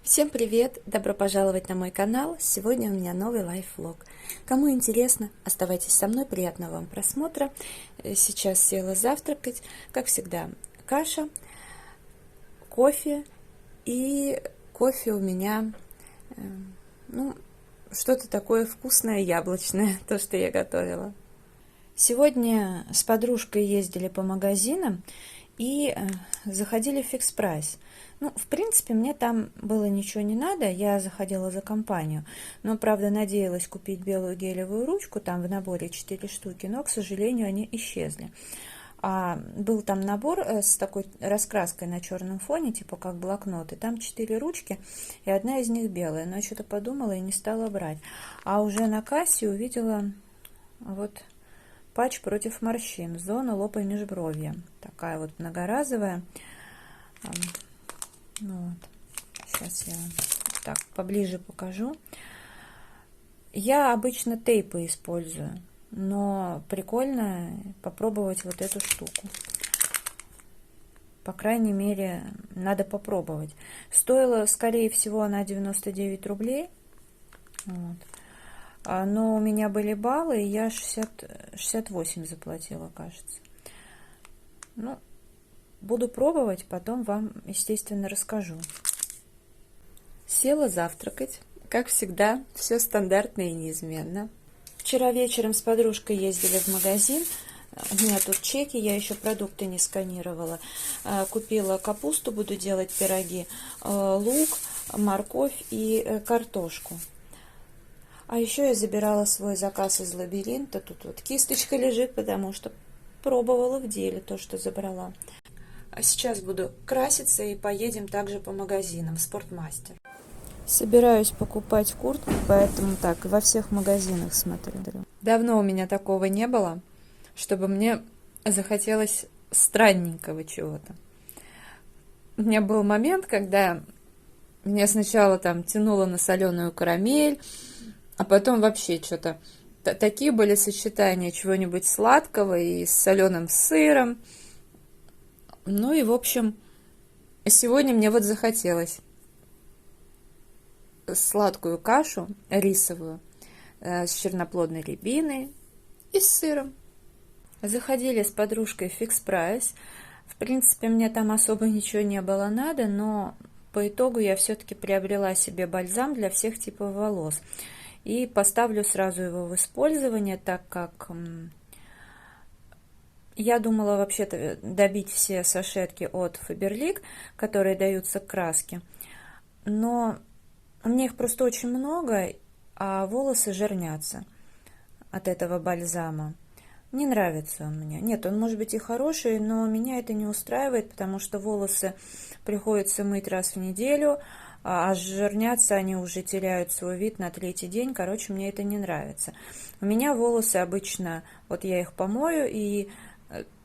Всем привет! Добро пожаловать на мой канал! Сегодня у меня новый лайф-влог. Кому интересно, оставайтесь со мной, приятного вам просмотра. Сейчас села завтракать, как всегда, каша, кофе. И кофе у меня, ну, что-то такое вкусное, яблочное, то, что я готовила. Сегодня с подружкой ездили по магазинам и заходили в фикс прайс. Ну, в принципе, мне там было ничего не надо, я заходила за компанию, но, правда, надеялась купить белую гелевую ручку, там в наборе 4 штуки, но, к сожалению, они исчезли. Был там набор с такой раскраской на черном фоне, типа как блокнот, и там 4 ручки, и одна из них белая, но я что-то подумала и не стала брать. А уже на кассе увидела вот патч против морщин, зона лоб и межбровья, такая вот многоразовая. Ну вот. Сейчас я так поближе покажу. Я обычно тейпы использую, но прикольно попробовать вот эту штуку. По крайней мере, надо попробовать. Стоила, скорее всего, она 99 рублей. Вот. Но у меня были баллы, и я 68 заплатила, кажется. Ну, буду пробовать, потом вам, естественно, расскажу. Села завтракать. Как всегда, все стандартно и неизменно. Вчера вечером с подружкой ездили в магазин. У меня тут чеки, я еще продукты не сканировала. Купила капусту, буду делать пироги, лук, морковь и картошку. А еще я забирала свой заказ из лабиринта. Тут вот кисточка лежит, потому что пробовала в деле то, что забрала. А сейчас буду краситься и поедем также по магазинам. Спортмастер. Собираюсь покупать куртку, поэтому так, во всех магазинах смотрю. Давно у меня такого не было, чтобы мне захотелось странненького чего-то. У меня был момент, когда меня сначала там тянуло на соленую карамель, а потом вообще что-то. Такие были сочетания чего-нибудь сладкого и с соленым сыром. Ну и, в общем, сегодня мне вот захотелось сладкую кашу рисовую с черноплодной рябиной и с сыром. Заходили с подружкой в фикс прайс. В принципе, мне там особо ничего не было надо, но по итогу я все-таки приобрела себе бальзам для всех типов волос. И поставлю сразу его в использование, так как я думала вообще-то добить все сашетки от Faberlic, которые даются к краске. Но у меня их просто очень много, а волосы жирнятся от этого бальзама. Не нравится он мне. Нет, он может быть и хороший, но меня это не устраивает, потому что волосы приходится мыть раз в неделю, а жирнятся они уже теряют свой вид на третий день. Короче, мне это не нравится. У меня волосы обычно, вот я их помою, и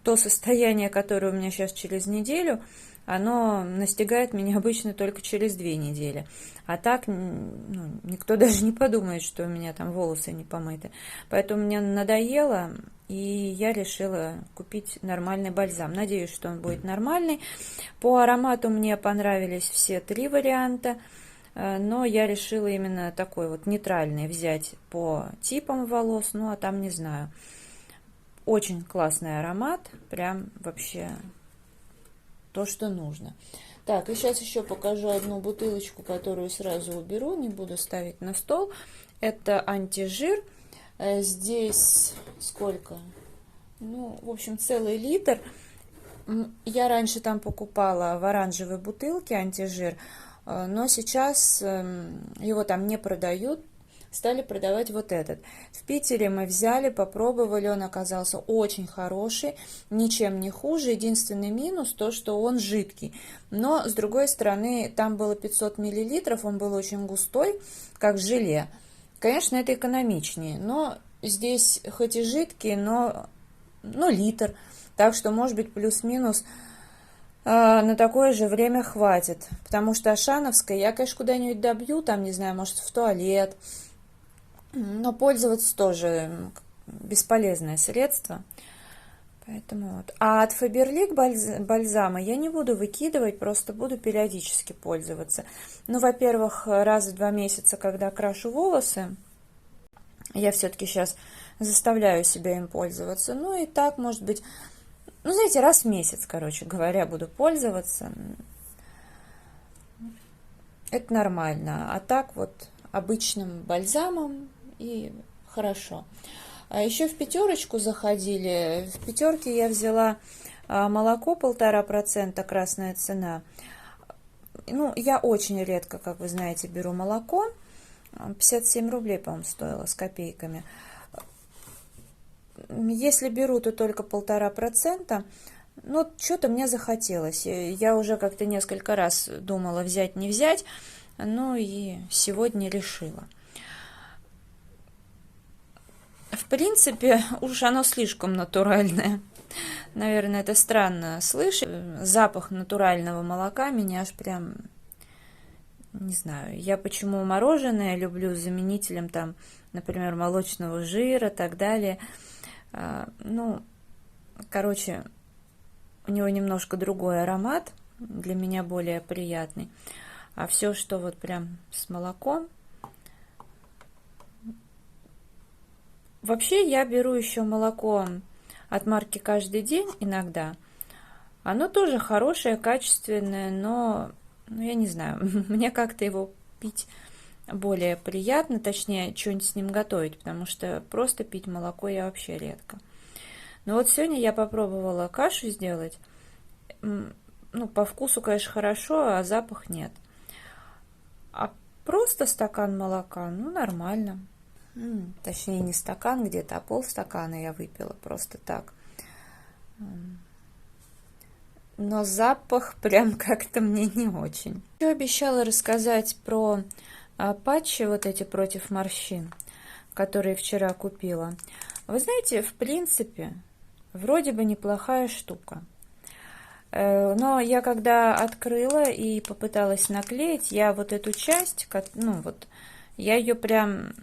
то состояние, которое у меня сейчас через неделю, оно настигает меня обычно только через 2 недели. А так, никто даже не подумает, что у меня там волосы не помыты. Поэтому мне надоело, и я решила купить нормальный бальзам. Надеюсь, что он будет нормальный. По аромату мне понравились все 3 варианта, но я решила именно такой вот нейтральный взять по типам волос, ну а там не знаю. Очень классный аромат, прям вообще то, что нужно. Так, и сейчас еще покажу одну бутылочку, которую сразу уберу, не буду ставить на стол. Это антижир. Здесь сколько? Ну, в общем, целый литр. Я раньше там покупала в оранжевой бутылке антижир, но сейчас его там не продают. Стали продавать вот этот. В Питере мы взяли, попробовали, он оказался очень хороший, ничем не хуже. Единственный минус то, что он жидкий. Но, с другой стороны, там было 500 миллилитров, он был очень густой, как желе. Конечно, это экономичнее, но здесь хоть и жидкий, но литр. Так что, может быть, плюс-минус на такое же время хватит. Потому что ашановская я, конечно, куда-нибудь добью, там, не знаю, может, в туалет. Но пользоваться тоже бесполезное средство. Поэтому вот. А от Faberlic бальзама я не буду выкидывать, просто буду периодически пользоваться. Ну, во-первых, раз в 2 месяца, когда крашу волосы, я все-таки сейчас заставляю себя им пользоваться. Ну и так, может быть, ну, знаете, раз в месяц, короче говоря, буду пользоваться. Это нормально. А так вот обычным бальзамом и хорошо. А еще в пятерочку заходили. В пятерке я взяла молоко 1,5%, красная цена. Ну, я очень редко, как вы знаете, беру молоко. 57 рублей, по-моему, стоило с копейками. Если беру, то только 1,5%. Ну, что-то мне захотелось. Я уже как-то несколько раз думала взять, не взять. Ну и сегодня решила. В принципе, уж оно слишком натуральное. Наверное, это странно слышать. Запах натурального молока меня аж прям... Не знаю, я почему мороженое люблю с заменителем, там, например, молочного жира и так далее. Ну, короче, у него немножко другой аромат, для меня более приятный. А все, что вот прям с молоком. Вообще я беру еще молоко от марки «Каждый день» иногда. Оно тоже хорошее, качественное, но, ну, я не знаю, мне как-то его пить более приятно, точнее, что-нибудь с ним готовить, потому что просто пить молоко я вообще редко. Но вот сегодня я попробовала кашу сделать. Ну, по вкусу, конечно, хорошо, а запах нет. А просто стакан молока, ну, нормально. Точнее, не стакан где-то, а полстакана я выпила просто так. Но запах прям как-то мне не очень. Я обещала рассказать про патчи вот эти против морщин, которые вчера купила. Вы знаете, в принципе, вроде бы неплохая штука. Но я когда открыла и попыталась наклеить, я вот эту часть, ну вот, я ее прям,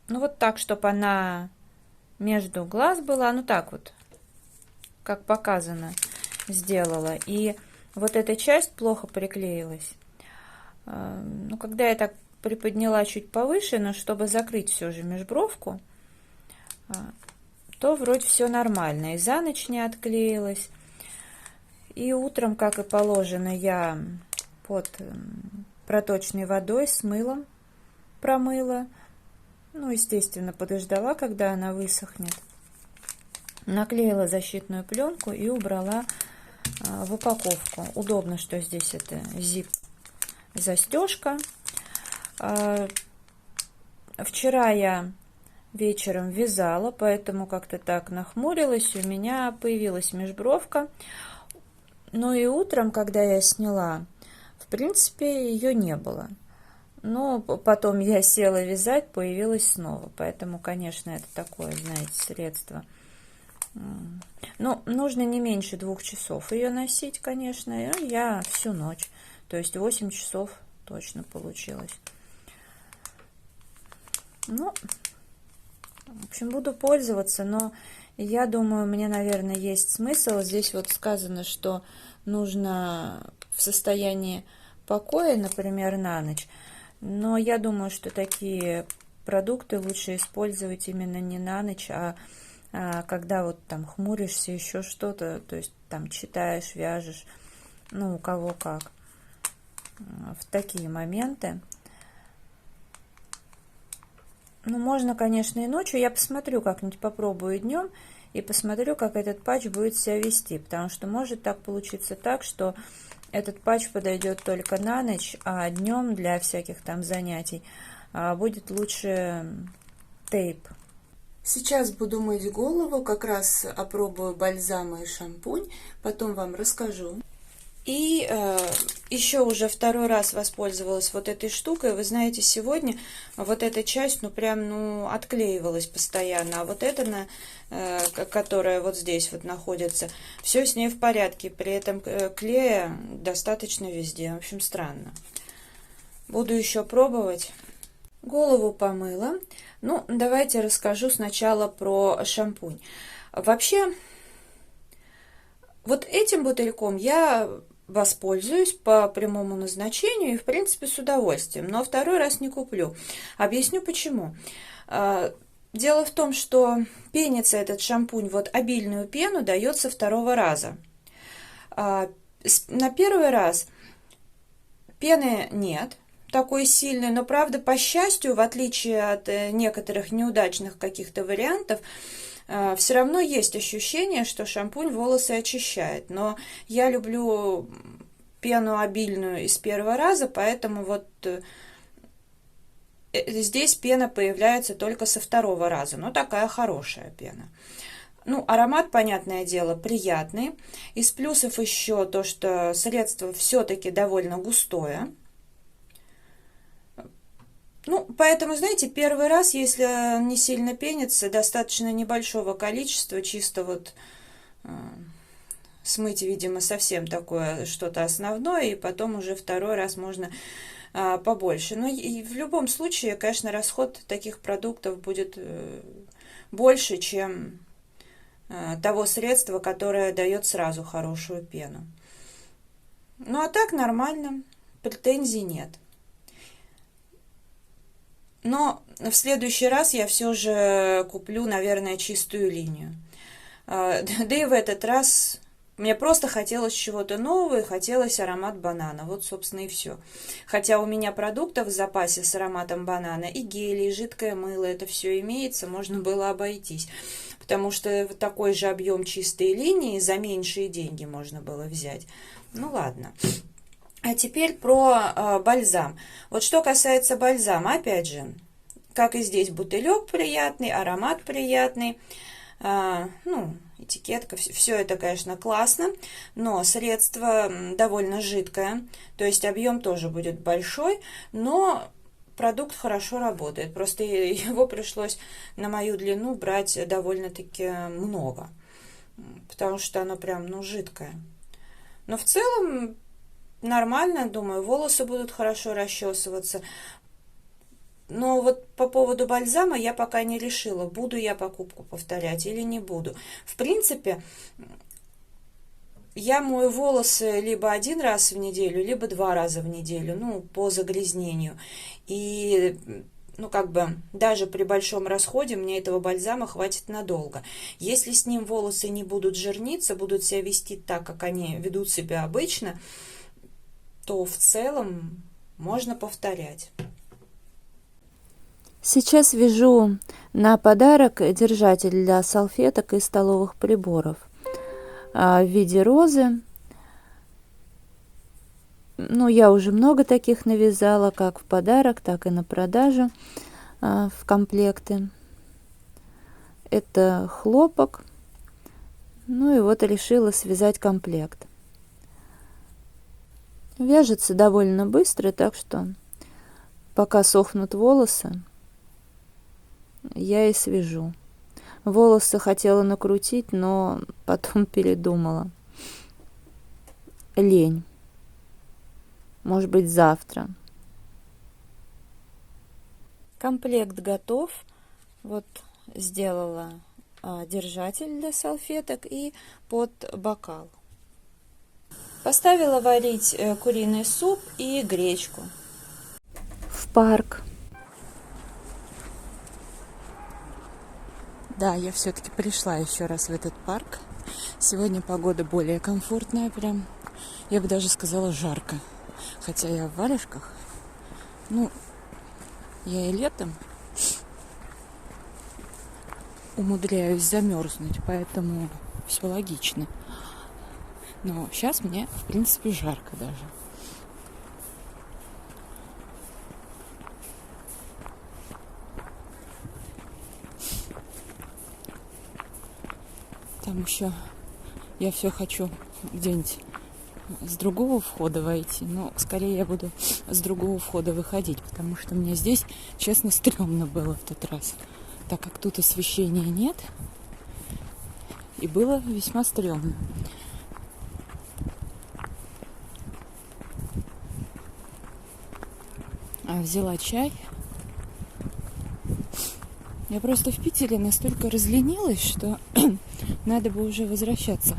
ну вот так, чтобы она между глаз была, ну так вот, как показано, сделала. И вот эта часть плохо приклеилась. Ну, когда я так приподняла чуть повыше, но чтобы закрыть все же межбровку, то вроде все нормально. И за ночь не отклеилась. И утром, как и положено, я под проточной водой с мылом промыла. Ну, естественно, подождала, когда она высохнет. Наклеила защитную пленку и убрала в упаковку. Удобно, что здесь это зип-застежка. Вчера я вечером вязала, поэтому как-то так нахмурилась. У меня появилась межбровка. Ну и утром, когда я сняла, в принципе, ее не было. Но потом я села вязать, появилась снова. Поэтому, конечно, это такое, знаете, средство. Ну, нужно не меньше 2 часов ее носить, конечно. И я всю ночь. То есть 8 часов точно получилось. Ну, в общем, буду пользоваться, но я думаю, мне, наверное, есть смысл. Здесь вот сказано, что нужно в состоянии покоя, например, на ночь. Но я думаю, что такие продукты лучше использовать именно не на ночь, а когда вот там хмуришься, еще что-то, то есть там читаешь, вяжешь, ну, у кого как, в такие моменты. Ну, можно, конечно, и ночью. Я посмотрю, как-нибудь попробую днем и посмотрю, как этот патч будет себя вести, потому что может так получиться так, что этот патч подойдет только на ночь, а днем для всяких там занятий будет лучше тейп. Сейчас буду мыть голову, как раз опробую бальзам и шампунь, потом вам расскажу. И еще уже второй раз воспользовалась вот этой штукой. Вы знаете, сегодня вот эта часть, ну, прям, ну, отклеивалась постоянно. А вот эта, которая вот здесь вот находится, все с ней в порядке. При этом клея достаточно везде. В общем, странно. Буду еще пробовать. Голову помыла. Ну, давайте расскажу сначала про шампунь. Вообще, вот этим бутыльком я воспользуюсь по прямому назначению и, в принципе, с удовольствием, но второй раз не куплю. Объясню почему. Дело в том, что пенится этот шампунь, вот обильную пену дает со второго раза. На первый раз пены нет такой сильной, но, правда, по счастью, в отличие от некоторых неудачных каких-то вариантов, все равно есть ощущение, что шампунь волосы очищает. Но я люблю пену обильную из первого раза, поэтому вот здесь пена появляется только со второго раза, но такая хорошая пена. Ну, аромат, понятное дело, приятный. Из плюсов еще то, что средство все-таки довольно густое. Ну, поэтому, знаете, первый раз, если не сильно пенится, достаточно небольшого количества, чисто вот смыть, видимо, совсем такое что-то основное, и потом уже второй раз можно побольше. Но и в любом случае, конечно, расход таких продуктов будет больше, чем того средства, которое дает сразу хорошую пену. Ну, а так нормально, претензий нет. Но в следующий раз я все же куплю, наверное, чистую линию. Да и в этот раз мне просто хотелось чего-то нового, хотелось аромат банана. Вот, собственно, и все. Хотя у меня продуктов в запасе с ароматом банана, и гели, и жидкое мыло, это все имеется, можно было обойтись. Потому что такой же объем чистой линии за меньшие деньги можно было взять. Ну, ладно. А теперь про бальзам. Вот что касается бальзама, опять же, как и здесь, бутылек приятный, аромат приятный, ну, этикетка, все это, конечно, классно, но средство довольно жидкое, то есть объем тоже будет большой, но продукт хорошо работает, просто его пришлось на мою длину брать довольно-таки много, потому что оно прям, ну, жидкое. Но в целом нормально, думаю, волосы будут хорошо расчесываться. Но вот по поводу бальзама я пока не решила, буду я покупку повторять или не буду. В принципе, я мою волосы либо один раз в неделю, либо 2 раза в неделю, ну, по загрязнению. И, ну, как бы, даже при большом расходе мне этого бальзама хватит надолго. Если с ним волосы не будут жирниться, будут себя вести так, как они ведут себя обычно, то в целом можно повторять. Сейчас вяжу на подарок держатель для салфеток и столовых приборов в виде розы. Ну, я уже много таких навязала, как в подарок, так и на продажу в комплекты. Это хлопок. Ну и вот решила связать комплект. Вяжется довольно быстро, так что пока сохнут волосы, я и свяжу. Волосы хотела накрутить, но потом передумала. Лень. Может быть, завтра. Комплект готов. Вот сделала держатель для салфеток и под бокал. Поставила варить куриный суп и гречку. В парк. Да, я все-таки пришла еще раз в этот парк. Сегодня погода более комфортная прям. Я бы даже сказала, жарко. Хотя я в варежках. Ну, я и летом умудряюсь замерзнуть, поэтому все логично. Но сейчас мне, в принципе, жарко даже. Там еще я все хочу где-нибудь с другого входа войти, но скорее я буду с другого входа выходить, потому что мне здесь, честно, стрёмно было в тот раз, так как тут освещения нет, и было весьма стрёмно. Взяла чай. Я просто в Питере настолько разленилась, что надо бы уже возвращаться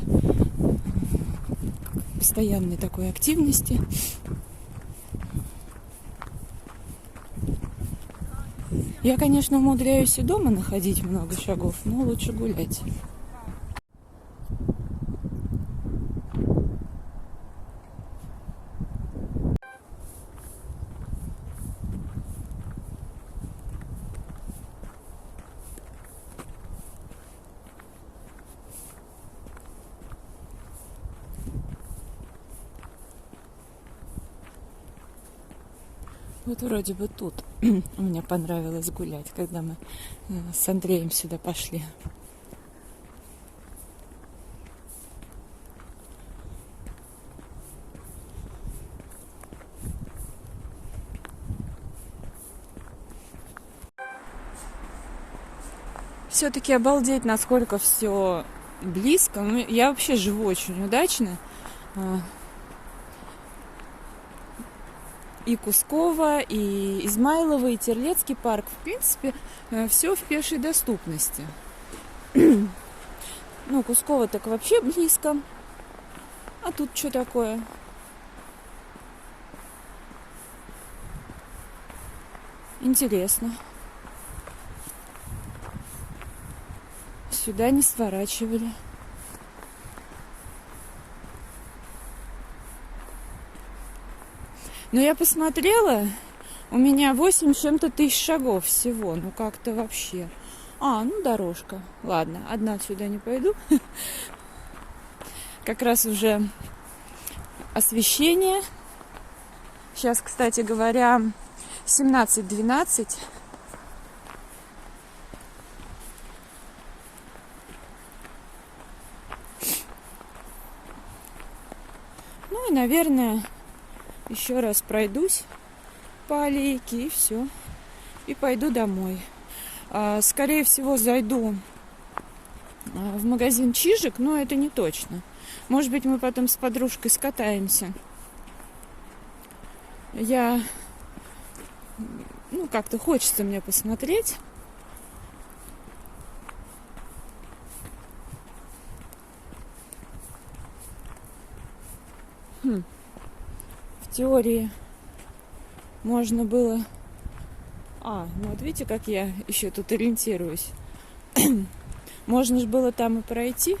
к постоянной такой активности. Я, конечно, умудряюсь и дома находить много шагов, но лучше гулять. Вот вроде бы тут мне понравилось гулять, когда мы с Андреем сюда пошли. Все-таки обалдеть, насколько все близко. Ну, я вообще живу очень удачно. И Кусково, и Измайлово, и Терлецкий парк. В принципе, все в пешей доступности. Ну, Кусково так вообще близко. А тут что такое? Интересно. Сюда не сворачивали. Но я посмотрела, у меня 8 с чем-то тысяч шагов всего. Ну как-то вообще. Ну дорожка. Ладно, одна сюда не пойду. Как раз уже освещение. Сейчас, кстати говоря, 17:12. Ну и, наверное, еще раз пройдусь по аллейке и все. И пойду домой. Скорее всего, зайду в магазин Чижик, но это не точно. Может быть, мы потом с подружкой скатаемся. Как-то хочется мне посмотреть. В теории можно было... вот видите, как я еще тут ориентируюсь. Можно же было там и пройти.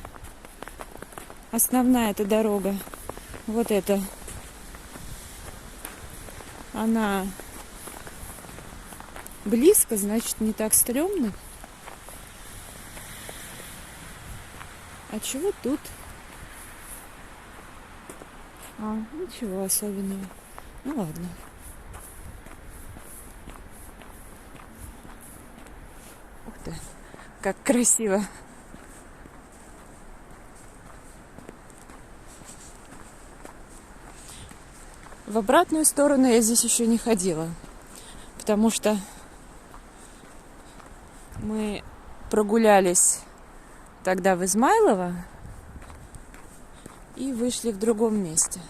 Основная эта дорога, вот эта, она близко, значит, не так стрёмно. А чего тут? Ничего особенного. Ну ладно. Ух ты, как красиво. В обратную сторону я здесь еще не ходила, потому что мы прогулялись тогда в Измайлово и вышли в другом месте.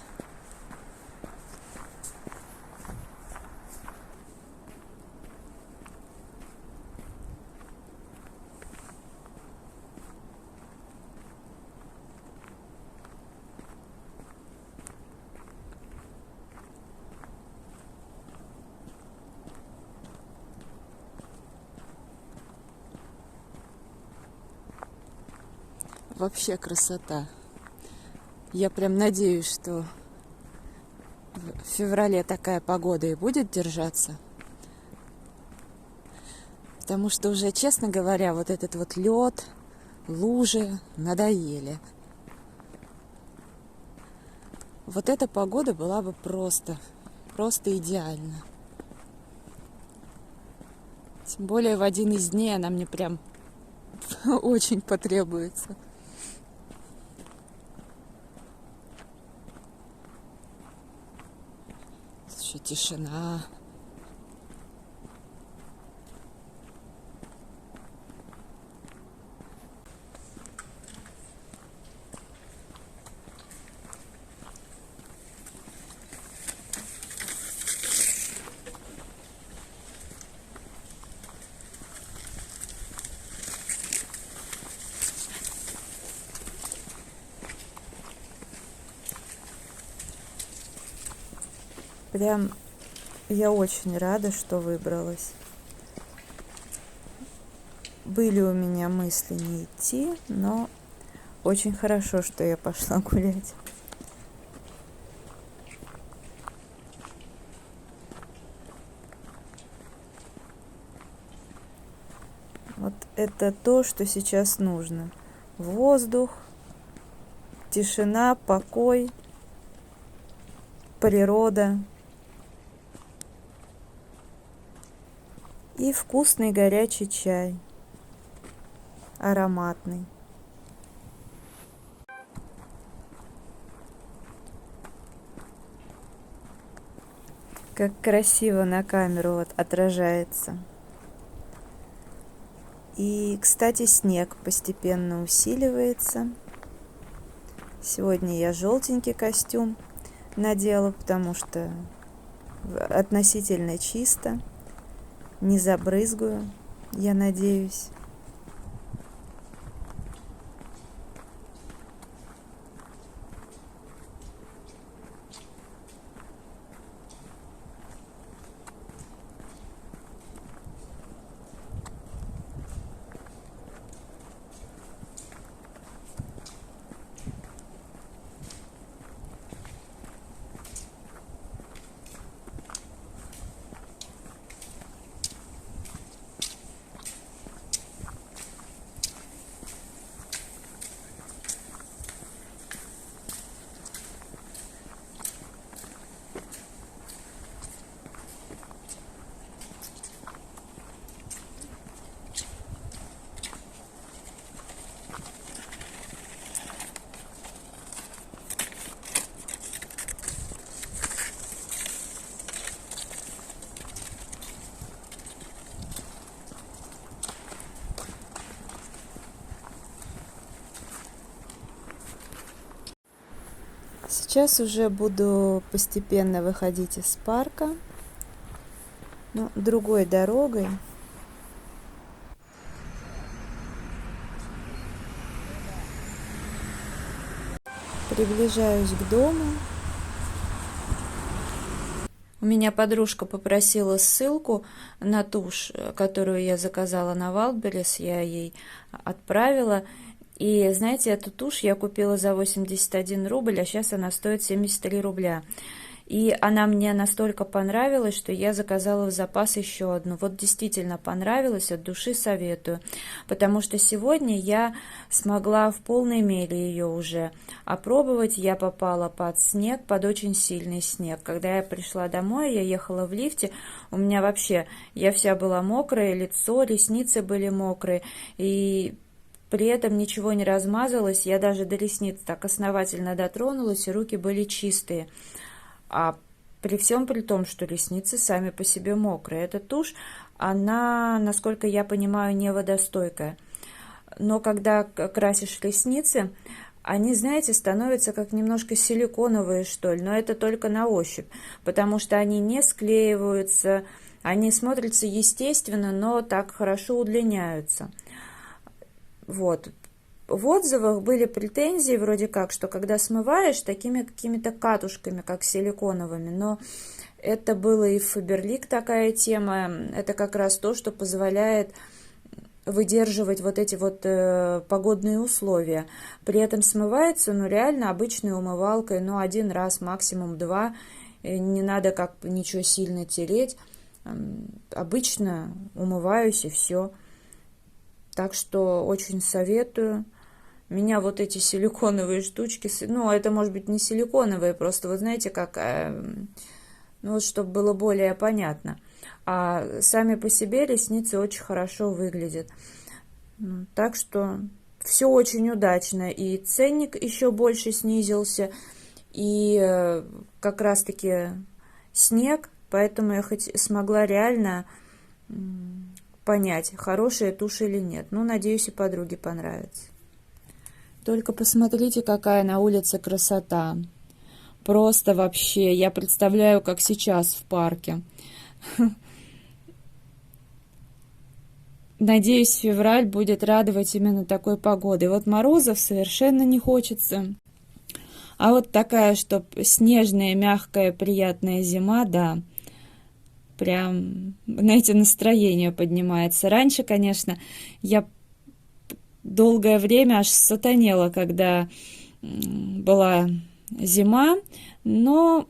Вообще красота. Я прям надеюсь, что в феврале такая погода и будет держаться. Потому что уже, честно говоря, вот этот вот лед, лужи надоели. Вот эта погода была бы просто идеальна. Тем более в один из дней она мне прям очень потребуется. Слушай, тишина. Прям я очень рада, что выбралась. Были у меня мысли не идти, но очень хорошо, что я пошла гулять. Вот это то, что сейчас нужно. Воздух, тишина, покой, природа и вкусный горячий чай, ароматный. Как красиво на камеру вот отражается. И, кстати, снег постепенно усиливается. Сегодня я желтенький костюм надела, потому что относительно чисто. Не забрызгаю, я надеюсь. Сейчас уже буду постепенно выходить из парка, но другой дорогой. Приближаюсь к дому. У меня подружка попросила ссылку на тушь, которую я заказала на Wildberries, я ей отправила. И, знаете, эту тушь я купила за 81 рубль, а сейчас она стоит 73 рубля. И она мне настолько понравилась, что я заказала в запас еще одну. Вот действительно понравилась, от души советую. Потому что сегодня я смогла в полной мере ее уже опробовать. Я попала под снег, под очень сильный снег. Когда я пришла домой, я ехала в лифте, у меня вообще, я вся была мокрая, лицо, ресницы были мокрые. И при этом ничего не размазалось, я даже до ресниц так основательно дотронулась, и руки были чистые. А при всем при том, что ресницы сами по себе мокрые. Эта тушь, она, насколько я понимаю, не водостойкая. Но когда красишь ресницы, они, знаете, становятся как немножко силиконовые, что ли. Но это только на ощупь, потому что они не склеиваются, они смотрятся естественно, но так хорошо удлиняются. Вот. В отзывах были претензии вроде как, что когда смываешь такими какими-то катушками, как силиконовыми, но это было и в Faberlic такая тема, это как раз то, что позволяет выдерживать вот эти вот погодные условия. При этом смывается, ну, реально обычной умывалкой, ну, один раз, максимум два, не надо как ничего сильно тереть, обычно умываюсь и все. Так что очень советую. Меня вот эти силиконовые штучки, ну, это может быть не силиконовые, просто, вы знаете, как, ну, вот, чтобы было более понятно. А сами по себе ресницы очень хорошо выглядят. Так что все очень удачно. И ценник еще больше снизился, и как раз-таки снег, поэтому я хоть смогла реально понять, хорошая тушь или нет. Ну, надеюсь, и подруге понравится. Только посмотрите, какая на улице красота. Просто вообще, я представляю, как сейчас в парке. Надеюсь, февраль будет радовать именно такой погодой. Вот морозов совершенно не хочется. А вот такая, чтоб снежная, мягкая, приятная зима, да, прям, знаете, настроение поднимается. Раньше, конечно, я долгое время аж сатанела, когда была зима, но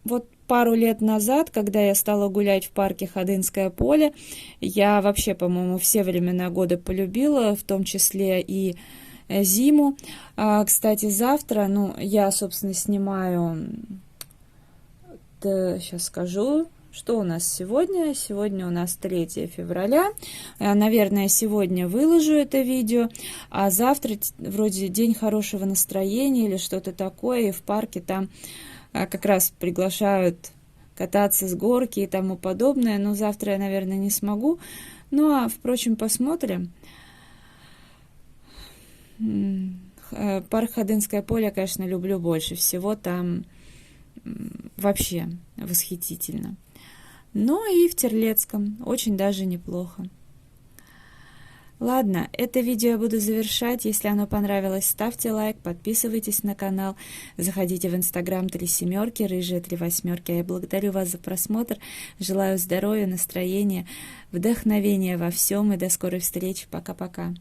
вот пару лет назад, когда я стала гулять в парке Ходынское поле, я вообще, по-моему, все времена года полюбила, в том числе и зиму. Кстати, завтра, ну, я, собственно, снимаю, сейчас скажу, что у нас сегодня. Сегодня у нас 3 февраля. Наверное, сегодня выложу это видео, а завтра вроде день хорошего настроения или что-то такое, и в парке там как раз приглашают кататься с горки и тому подобное, но завтра я, наверное, не смогу. Ну, а, впрочем, посмотрим. Парк Ходынское поле, конечно, люблю больше всего, там вообще восхитительно. Ну и в Терлецком очень даже неплохо. Ладно, это видео я буду завершать. Если оно понравилось, ставьте лайк, подписывайтесь на канал, заходите в Инстаграм 3 семерки, рыжие 3 восьмерки. Я благодарю вас за просмотр, желаю здоровья, настроения, вдохновения во всем и до скорой встречи. Пока-пока.